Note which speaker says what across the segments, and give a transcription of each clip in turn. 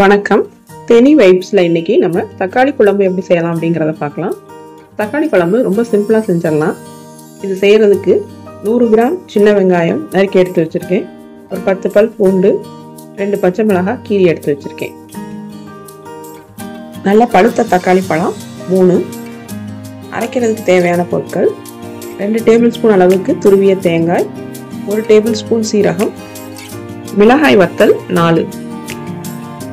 Speaker 1: வணக்கம். தேனி வைப்ஸ்ல இன்னைக்கு நம்ம தக்காளி குழம்பு எப்படி செய்யலாம் அப்படிங்கிறத பார்க்கலாம். தக்காளி குழம்பு ரொம்ப சிம்பிளா செஞ்சிடலாம். இது செய்யறதுக்கு 100 கிராம் சின்ன வெங்காயம் நறுக்கி எடுத்து வச்சிருக்கேன். ஒரு 10 பல் பூண்டு, 2 பச்சை மிளகாய் கீரி எடுத்து வச்சிருக்கேன். நல்ல பழுத்த தக்காளி பழம் 3. அரைக்கிறதுக்கு தேவையான பொருட்கள்: 2 டேபிள் ஸ்பூன் அளவுக்கு துருவிய தேங்காய், 1 டேபிள் ஸ்பூன் சீரகம், மிளகாய் வத்தல் 4.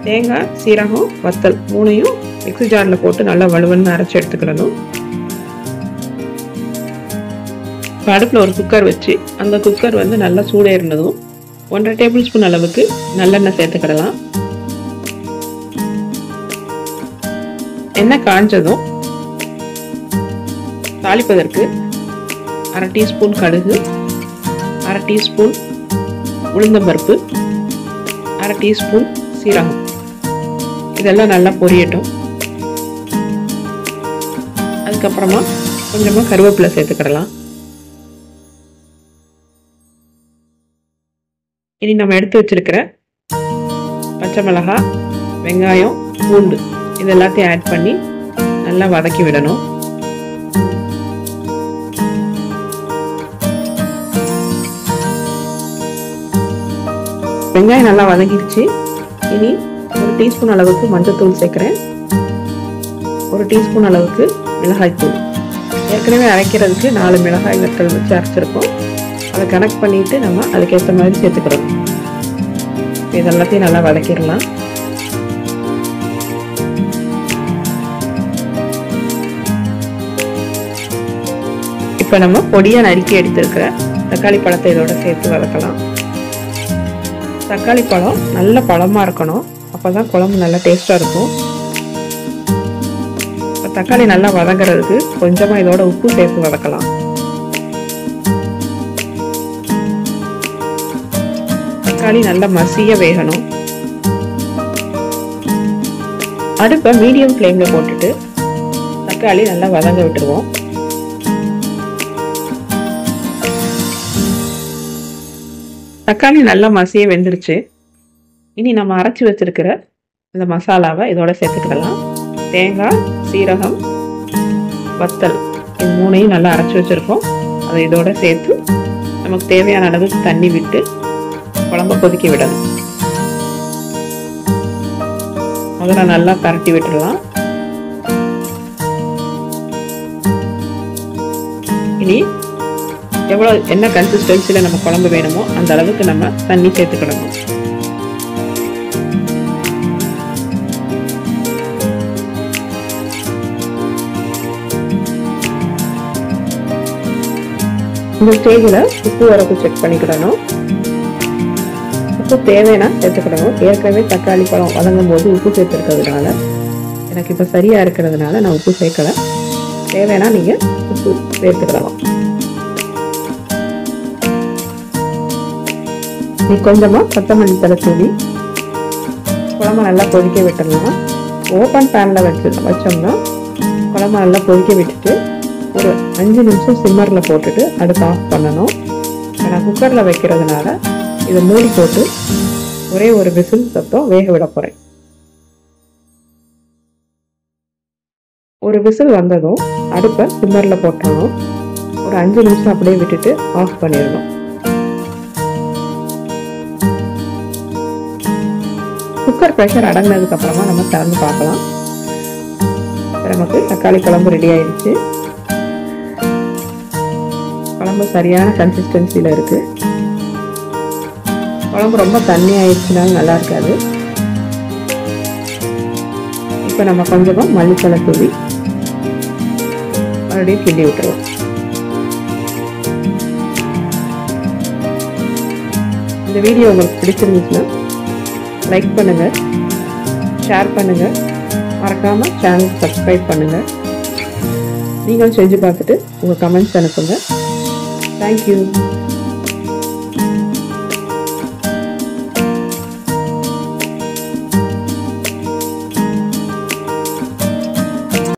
Speaker 1: தேங்காய், சீரகம், வத்தல் 3ஐயும் மிக்ஸி ஜாரில் போட்டு நல்லா வலுவன்னு அரைச்சி எடுத்துக்கிடணும். அடுப்பில் ஒரு குக்கர் வச்சு அந்த குக்கர் நல்லா சூடேறினதும் 1.5 டேபிள் ஸ்பூன் அளவுக்கு நல்லெண்ணெய் சேர்த்துக்கிடலாம். எண்ணெய் காஞ்சதும் தாளிப்பதற்கு 1/2 டீஸ்பூன் கடுகு, 1/2 டீஸ்பூன் உளுந்தம்பருப்பு, 1/2 டீஸ்பூன் சீரகம், இதெல்லாம் நல்லா பொரியட்டும். அதுக்கப்புறமா கொஞ்சமாக கருவேப்பிலை சேர்த்துக்கிடலாம். இனி நம்ம எடுத்து வச்சிருக்கிற பச்சை மிளகாய், வெங்காயம், பூண்டு இது எல்லாத்தையும் ஆட் பண்ணி நல்லா வதக்கி விடணும். வெங்காயம் நல்லா வதங்கிடுச்சு. இனி 1 டீஸ்பூன் அளவுக்கு மஞ்சள்தூள் சேர்க்கிறேன். 1 டீஸ்பூன் அளவுக்கு மிளகாய்த்தூள். ஏற்கனவே அரைக்கிறதுக்கு 4 மிளகாய் வத்தல் வச்சு அரைச்சிருக்கோம். அதை கனெக்ட் பண்ணிட்டு நம்ம அதுக்கேற்ற மாதிரி சேர்த்துக்கிறோம். இதெல்லாத்தையும் நல்லா வதக்கிடலாம். இப்போ நம்ம பொடியா நறுக்கி எடுத்திருக்கிற தக்காளி பழத்தை இதோட சேர்த்து வதக்கலாம். தக்காளி பழம் நல்ல பழமா இருக்கணும், அப்பதான் குழம்பு நல்லா டேஸ்டா இருக்கும். தக்காளி நல்லா வதங்குறதுக்கு கொஞ்சமா இதோட உப்பு சேர்த்து வதக்கலாம். தக்காளி நல்லா மசிய வேகணும். அடுப்பை மீடியம் ஃப்ளேம்ல போட்டுட்டு தக்காளி நல்லா வதங்க விட்டுருவோம். தக்காளி நல்லா மசிய வெந்துருச்சு. இனி நம்ம அரைச்சி வச்சிருக்கிற இந்த மசாலாவை இதோட சேர்த்துக்கிடலாம். தேங்காய், சீரகம், வத்தல் இது 3ஐயும் நல்லா அரைச்சி வச்சிருக்கோம். அதை இதோட சேர்த்து நமக்கு தேவையான அளவுக்கு தண்ணி விட்டு குழம்பு கொதிக்க விடணும். முதல்ல நல்லா பரட்டி விட்டுடலாம். இனி என்ன கன்சிஸ்டன்சில நம்ம குழம்பு வேணுமோ அந்த அளவுக்கு நம்ம தண்ணி சேர்த்துக்கிடணும். இந்த ஸ்டேஜில் உப்பு வரப்பு செக் பண்ணிக்கிடணும். உப்பு தேவைன்னா சேர்த்துக்கிடணும். ஏற்கனவே தக்காளி பழம் வதங்கும் போது உப்பு சேர்த்துருக்கிறதுனால எனக்கு இப்போ சரியா இருக்கிறதுனால நான் உப்பு சேர்க்கல. தேவைன்னா நீங்க உப்பு சேர்த்துக்கிடலாம். கொஞ்சமா கொத்தமல்லி தழை தூவி குழம்பு நல்லா கொதிக்க விட்டுடலாம். ஓப்பன் பேன்ல வச்சோம்னா குழம்பு நல்லா கொதிக்க விட்டுட்டு ஒரு 5 நிமிஷம் சிம்மர்ல போட்டுட்டு அடுப்பு ஆஃப் பண்ணணும். நான் குக்கர்ல வைக்கிறதுனால இதை மூடி போட்டு ஒரே ஒரு விசில் சத்தம் வேக விட போறேன். ஒரு விசில் வந்ததும் அடுப்பை சிம்மர்ல போட்டணும். ஒரு 5 நிமிஷம் அப்படியே விட்டுட்டு ஆஃப் பண்ணிடணும். குக்கர் ப்ரெஷர் அடங்கினதுக்கு அப்புறமா நம்ம திறந்து பார்க்கலாம். நமக்கு தக்காளி குழம்பு ரெடி ஆயிடுச்சு. குழம்பு சரியான கன்சிஸ்டன்சில இருக்கு. குழம்பு ரொம்ப தண்ணி ஆயிடுச்சுனாலும் நல்லா இருக்காது. இப்ப நம்ம கொஞ்சமா மல்லித்தழை தூவி மறுபடியும் கிண்டி விட்டுருவோம். இந்த வீடியோ உங்களுக்கு பிடிச்சிருந்துச்சுன்னா லைக் பண்ணுங்க, ஷேர் பண்ணுங்க, மறக்காம சேனல் சப்ஸ்கிரைப் பண்ணுங்க. நீங்கள் செஞ்சு பார்த்துட்டு உங்க கமெண்ட்ஸ் அனுப்புங்க. தேங்க்யூ.